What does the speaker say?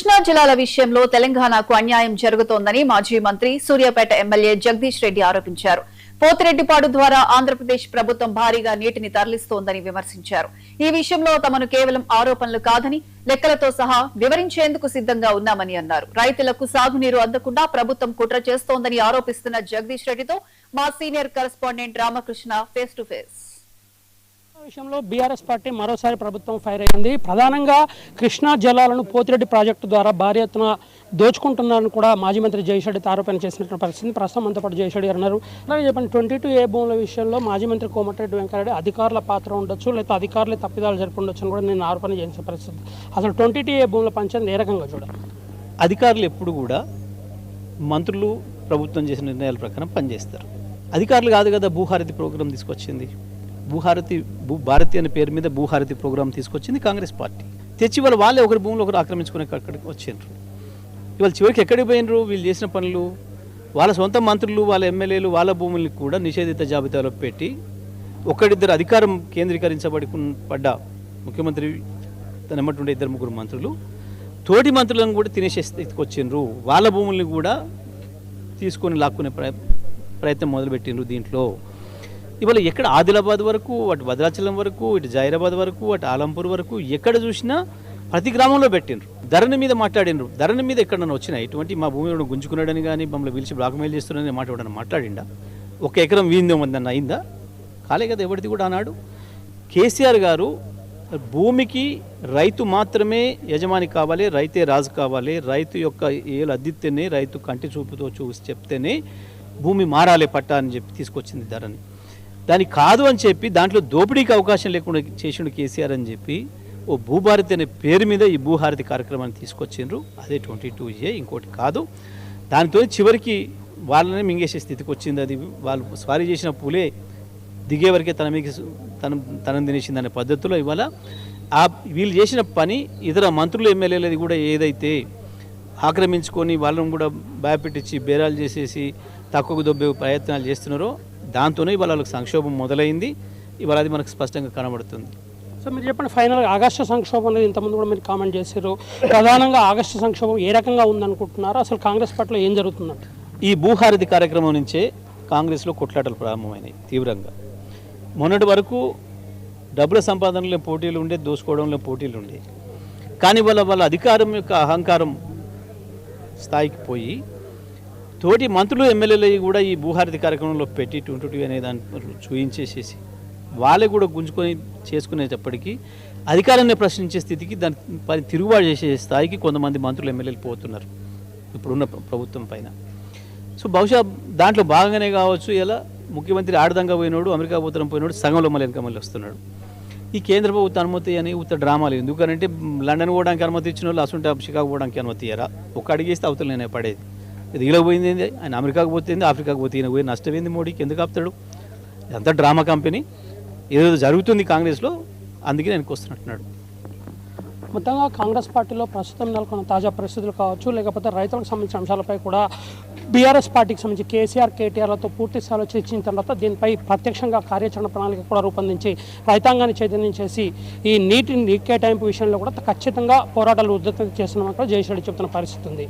కృష్ణా జిల్లాల విషయంలో తెలంగాణకు అన్యాయం జరుగుతోందని మాజీ మంత్రి సూర్యాపేట ఎమ్మెల్యే జగదీష్ రెడ్డి ఆరోపించారు. పోతిరెడ్డిపాడు ద్వారా ఆంధ్రప్రదేశ్ ప్రభుత్వం భారీగా నీటిని తరలిస్తోందని విమర్శించారు. ఈ విషయంలో తమను కేవలం ఆరోపణలు కాదని లెక్కలతో సహా వివరించేందుకు సిద్ధంగా ఉన్నామని అన్నారు. రైతులకు సాగునీరు అందకుండా ప్రభుత్వం కుట్ర చేస్తోందని ఆరోపిస్తున్న జగదీష్ రెడ్డితో మా senior correspondent Ramakrishna face to face. విషయంలో బీఆర్ఎస్ పార్టీ మరోసారి ప్రభుత్వం ఫైర్ అయింది. ప్రధానంగా కృష్ణా జలాలను పోతిరెడ్డి ప్రాజెక్టు ద్వారా భారీ ఎత్తున దోచుకుంటున్నారని కూడా మాజీ మంత్రి జగదీష్ రెడ్డి ఆరోపణ చేసినటువంటి పరిస్థితి. ప్రస్తుతం అంతా పాటు జగదీష్ రెడ్డి అన్నారు. అలాగే చెప్పండి, 22A భూముల విషయంలో మాజీ మంత్రి కోమటిరెడ్డి వెంకటరెడ్డి అధికారుల పాత్ర ఉండొచ్చు, లేదా అధికారులే తప్పిదాలు జరిపి ఉండొచ్చు అని కూడా నేను ఆరోపణ చేసిన పరిస్థితి. అసలు 22A భూముల పంచాయతీ ఏ రకంగా చూడాలి? అధికారులు ఎప్పుడు కూడా మంత్రులు ప్రభుత్వం చేసిన నిర్ణయాల ప్రకారం పనిచేస్తారు. అధికారులు కాదు కదా భూహారతి ప్రోగ్రాం తీసుకొచ్చింది. భారతి అనే పేరు మీద భూహారతి ప్రోగ్రాం తీసుకొచ్చింది కాంగ్రెస్ పార్టీ. తెచ్చి వాళ్ళే ఒకరి భూములు ఒకరు ఆక్రమించుకునే అక్కడికి వచ్చిండ్రు. ఇవాళ చివరికి ఎక్కడికి పోయినరు? వీళ్ళు చేసిన పనులు వాళ్ళ సొంత మంత్రులు, వాళ్ళ ఎమ్మెల్యేలు వాళ్ళ భూముల్ని కూడా నిషేధిత జాబితాలో పెట్టి ఒకరిద్దరు అధికారం పడ్డ ముఖ్యమంత్రి తన ఎమ్మటుండే 2-3 మంత్రులు తోటి మంత్రులను కూడా తినేసే స్థితికి వచ్చిండ్రు. వాళ్ళ భూముల్ని కూడా తీసుకొని లాక్కునే ప్రయత్నం మొదలుపెట్టిండ్రు. దీంట్లో ఇవాళ ఎక్కడ ఆదిలాబాద్ వరకు, అటు భద్రాచలం వరకు, ఇటు జైరాబాద్ వరకు, అటు ఆలంపూర్ వరకు ఎక్కడ చూసినా ప్రతి గ్రామంలో పెట్టిండ్రు. ధరణి మీద మాట్లాడినరు. ధరణి మీద ఎక్కడన్నా వచ్చినా ఇటువంటి మా భూమిలో గుంజుకున్నాడని కానీ మమ్మల్ని పిలిచి బ్లాక్మెయిల్ చేస్తున్నాడని మాట్లాడిండా? 1 ఎకరం వీందో మందన్న అయిందా? కాలే కదా ఎవరిది కూడా అన్నాడు. కేసీఆర్ గారు భూమికి రైతు మాత్రమే యజమాని కావాలి, రైతే రాజు కావాలి, రైతు యొక్క ఏలు అద్దితేనే, రైతు కంటి చూపుతో చూసి చెప్తేనే భూమి మారాలి పట్టా అని చెప్పి తీసుకొచ్చింది ధరణి. దానికి కాదు అని చెప్పి దాంట్లో దోపిడీకి అవకాశం లేకుండా చేసిండు కేసీఆర్ అని చెప్పి ఓ భూభారతి అనే పేరు మీద ఈ భూహారతి కార్యక్రమాన్ని తీసుకొచ్చిండ్రు. అదే 22A, ఇంకోటి కాదు. దానితో చివరికి వాళ్ళనే మింగేసే స్థితికి వచ్చింది. అది వాళ్ళు స్వారీ చేసిన పూలే దిగే వరకే తనం తినేసిందనే పద్ధతిలో ఇవాళ వీళ్ళు చేసిన పని ఇతర మంత్రులు ఎమ్మెల్యేలది కూడా ఏదైతే ఆక్రమించుకొని వాళ్ళని కూడా భయపెట్టించి బేరాలు చేసేసి తక్కువకు దొబ్బే ప్రయత్నాలు చేస్తున్నారో దాంతోనే ఇవాళ వాళ్ళకి సంక్షోభం మొదలైంది. ఇవాళ అది మనకు స్పష్టంగా కనబడుతుంది. సో మీరు చెప్పండి, ఫైనల్గా ఆగస్టు సంక్షోభం అనేది ఇంతకుముందు కూడా మీరు కామెంట్ చేశారు. ప్రధానంగా ఆగస్టు సంక్షోభం ఏ రకంగా ఉందనుకుంటున్నారు? అసలు కాంగ్రెస్ పార్టీలో ఏం జరుగుతుందంటే ఈ భూహారతి కార్యక్రమం నుంచే కాంగ్రెస్లో కొట్లాటలు ప్రారంభమైనాయి తీవ్రంగా. మొన్నటి వరకు డబ్బుల సంపాదనలో పోటీలు ఉండే, దోసుకోవడంలో పోటీలు ఉండే. కానీ వాళ్ళ అధికారం యొక్క అహంకారం స్థాయికి పోయి తోటి మంత్రులు ఎమ్మెల్యేలు కూడా ఈ భూహారతి కార్యక్రమంలో పెట్టి 22 అనే దాన్ని చూయించేసేసి వాళ్ళే కూడా గుంజుకొని చేసుకునేటప్పటికీ అధికారాన్ని ప్రశ్నించే స్థితికి దాని తిరుగుబాటు చేసే స్థాయికి కొంతమంది మంత్రులు ఎమ్మెల్యేలు పోతున్నారు ఇప్పుడున్న ప్రభుత్వం పైన. సో బహుశా దాంట్లో భాగంగానే కావచ్చు ఇలా ముఖ్యమంత్రి ఆడదంగా పోయినోడు, అమెరికా పోతరం పోయినోడు సగంలో మళ్ళీ వస్తున్నాడు. ఈ కేంద్ర ప్రభుత్వ అనుమతి అని ఉత్త డ్రామాలు. ఎందుకంటే లండన్ పోవడానికి అనుమతి ఇచ్చిన వాళ్ళు అసలు షికాగో పోవడానికి అనుమతి ఇయ్యరా? ఒక్క అడిగేస్తే అవతల నేనే పడేది. ఇది ఇలా పోయింది ఏంది? ఆయన అమెరికాకు పోతుంది, ఆఫ్రికాకు పోతే ఈయన పోయి నష్టమైంది. మోడీకి ఎందుకు ఆపుతాడు? ఇదంతా డ్రామా కంపెనీ. ఏదో జరుగుతుంది కాంగ్రెస్లో, అందుకే నేను వస్తున్నట్టున్నాడు. మొత్తంగా కాంగ్రెస్ పార్టీలో ప్రస్తుతం నెలకొన్న తాజా పరిస్థితులు కావచ్చు, లేకపోతే రైతులకు సంబంధించిన అంశాలపై కూడా బీఆర్ఎస్ పార్టీకి సంబంధించి కేసీఆర్లతో పూర్తి స్థాయిలో చర్చించిన తర్వాత దీనిపై ప్రత్యక్షంగా కార్యాచరణ ప్రణాళిక కూడా రూపొందించి రైతాంగాన్ని చైతన్యం చేసి ఈ నీటి కేటాయింపు విషయంలో కూడా ఖచ్చితంగా పోరాటాలు ఉధృతం చేస్తున్నామని కూడా జగదీష్ రెడ్డి చెబుతున్న పరిస్థితి ఉంది.